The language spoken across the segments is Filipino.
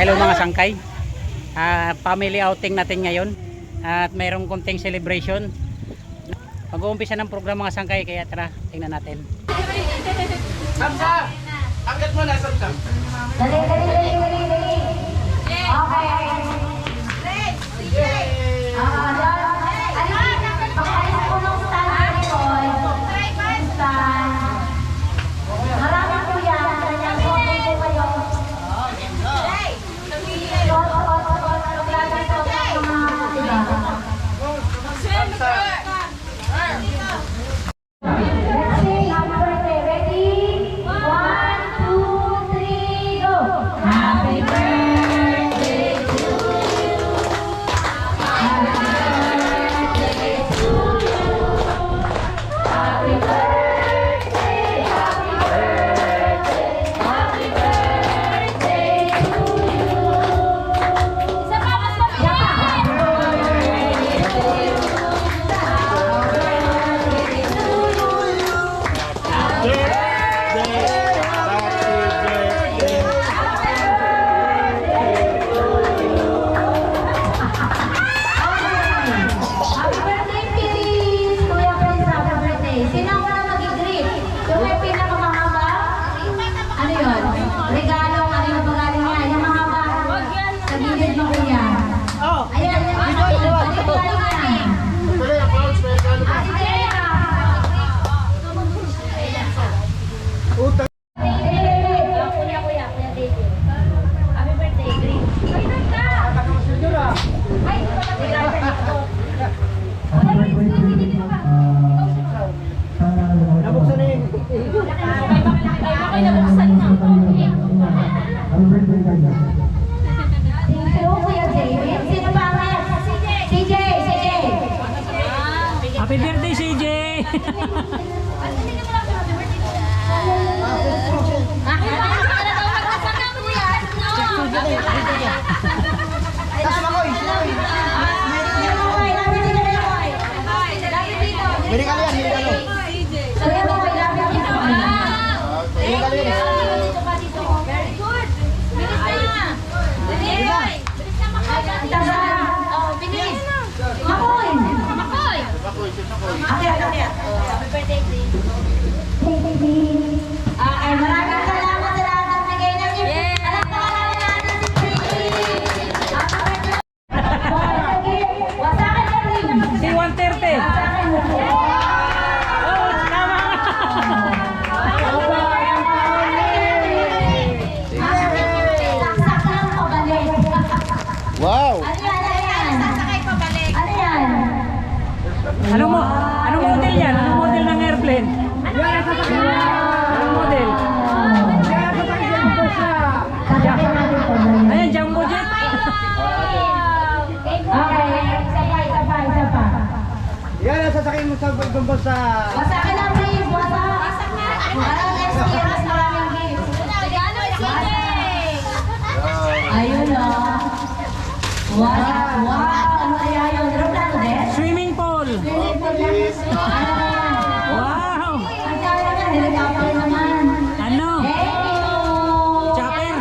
Hello mga sangkay. Family outing natin ngayon. At mayroong konting celebration. Mag-uumpisa ng program mga sangkay, kaya tara, tingnan natin. Samsa! Angkat mo na, Samsa. Dali. Okay. Happy birthday CJ! Happy birthday, please. Maraming salamat sa lahat ng bigay ng gift. Alam ko namin natin si Prince. Wasakin mo rin. Si 130! Wasakin mo rin. Oh, tama! Saksak lang pabalik. Wow! Sasakay pabalik. Ano yan? Anong model yan? Anong model ng airplane? Anong model? Ayan, jumbo jet. Okay, isa pa. Yan ang sasakyan mo sa gumbos sa... Wasakin lang, please. Wasak na. Maraming experience, maraming gifts. Regalo, CJ! Ayun o. Wow! Ano kaya yun? Aeroplano din? Swimming pool. Swimming pool yan. Wow! Ang kaya nga, helicopter naman. Ano? Thank you! Chopper.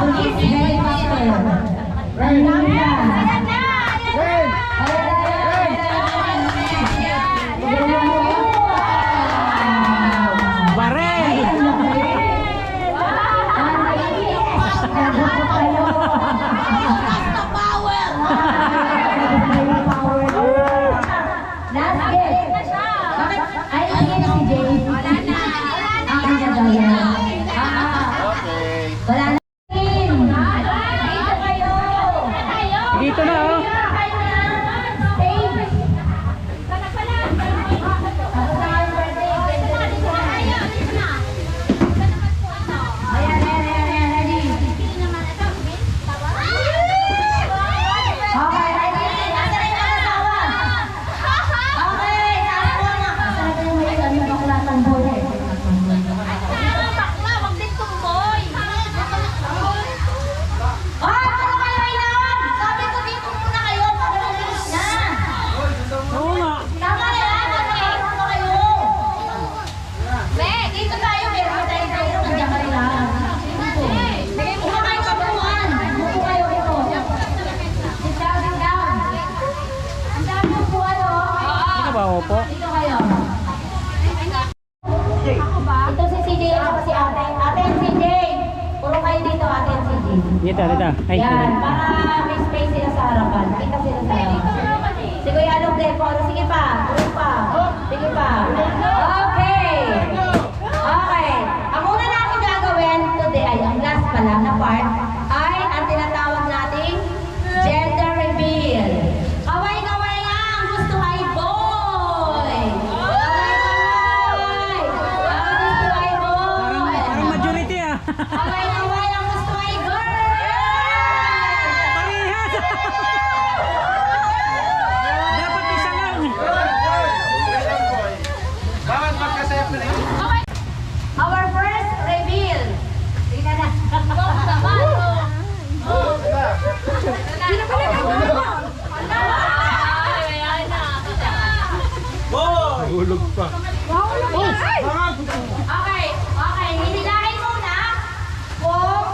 Police helicopter. Ang ganda. Barel. Last gift. Bakit? Ay, hindi na si Jay. Wala na. Ang ganda yan. Okay. Wala na. Dito kayo. Dito na oh. Kayo na. Stage. Sana pala. Ayan, ready. Okay, ready. Nasa rin ang asawa. Okay, sarap lang. Sarap yung may bakla. Dito kayo. Ito si CJ at si ate. Ate and CJ. Puro kayo dito, ate and CJ. Dito. Ay, Yan, para may space sila sa harapan. Kita sila sa harapan. Si Kuya Alok din po. Sige pa. Tuloy pa. Sige pa. Okay. Okay. Ang una natin gagawin today ay ang last pala na part ay ang tinatawag nating gender reveal. Kaway-kaway nga ang gusto ay boy. Kaway-kaway. Ang gusto ay boy. Parang majority ah. Kaway-kaway ang gusto ay girl. Parehas! Dapat isa lang. Bakit magkasaya pa rin? Our first reveal. Tingnan na. Hulog pa. Okay, okay. Hinilahin muna kung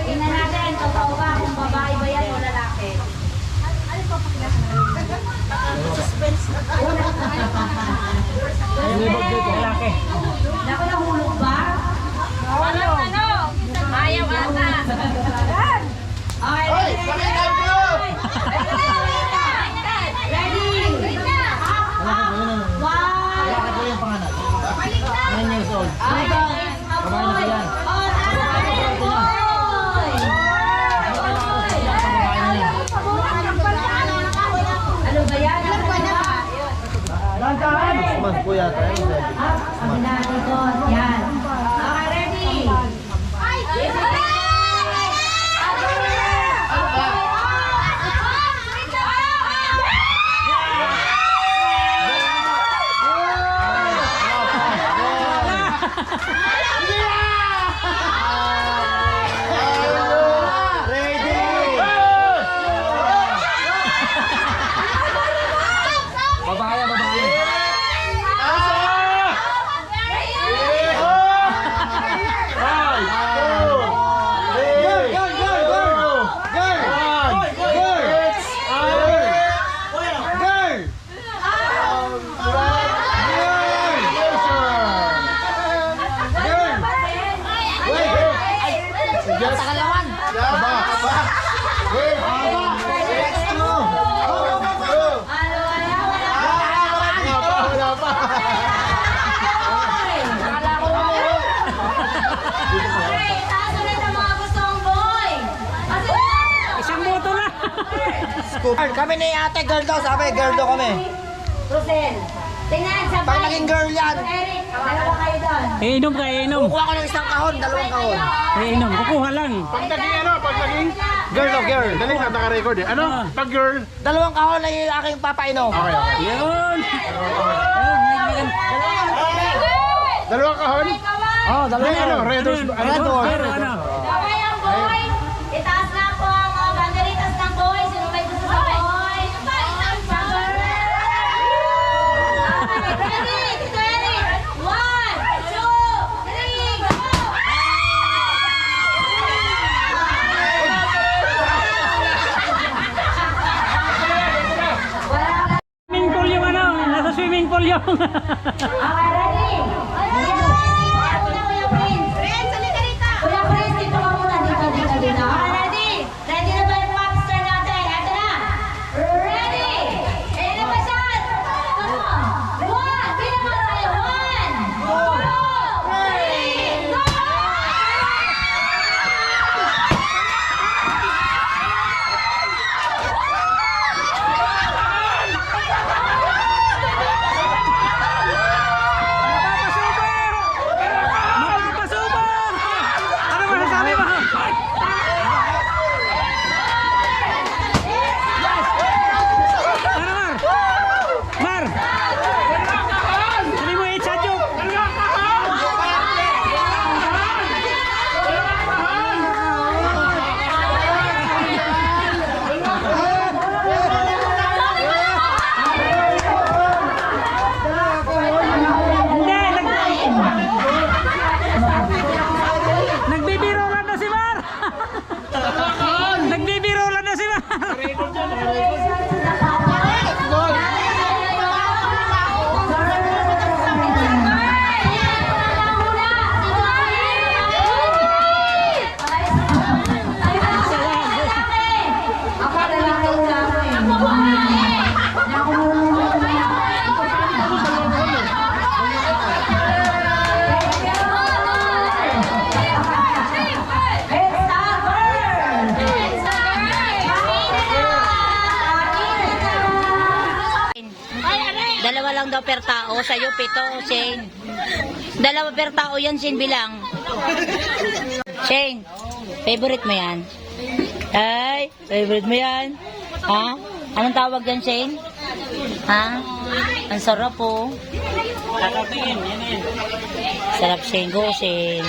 tingnan natin totoo ba kung babae ba yan o lalaki. Lalaki. Naku, nahulog ba? Ayaw ata. Okay, Hoy, pakinggan bro! ready? Wow! Okay, yes, a boy. Oh, nasa ka boy. Ano ba yan? Ano ba yan? Mas po yata. Up, sabi natin ito. Yan. Okay, ready? Yes, Isang boto na. Kami ni ate girl daw, sabi girl daw kami. Rosel. Tingnan, sabay. Pag naging girl yan, Eric, dalawa kayo doon. Iinom ka, iinom. kukuha ko ng isang kahon, dalawang kahon. Iinom, kukuha lang. Pag naging Girl o girl. Dali na, naka-record eh. Ano? Pag girl? Dalawang kahon na yung aking papainom. Okay, okay. Yun. Dalawang kahon? Oh, Ay, dalawang ano? kahon. Red Horse. Ano? Red Horse, pero ano? Sabay ang boy. Itaas na po ang mga banderitas ng boy. Sino may gusto sa boy? Sa girl. Okay, ready? Tito Eric. 1, 2, 3, go! Wala. Swimming pool yung ano, nasa swimming pool yung. Okay, ready? Una, Kuya Prince. Prince, halika rito. Kuya Prince, dito ka muna. Dito. Okay, ready? Ready na ba yung popstar natin? Eto na. Ready? Ready na ba siya? Ano? 1, bilang mo tayo. 1, 2, 3, go! lang daw per tao. Sa'yo, 7, Shane. 2 per tao yan, Shane, bilang. Shane, favorite mo yan? Ay, favorite mo yan? Ha? Anong tawag yan, Shane? Ha? Ang sarap po. Kakautingin, yan yan. Sarap, Shane. Go, Shane.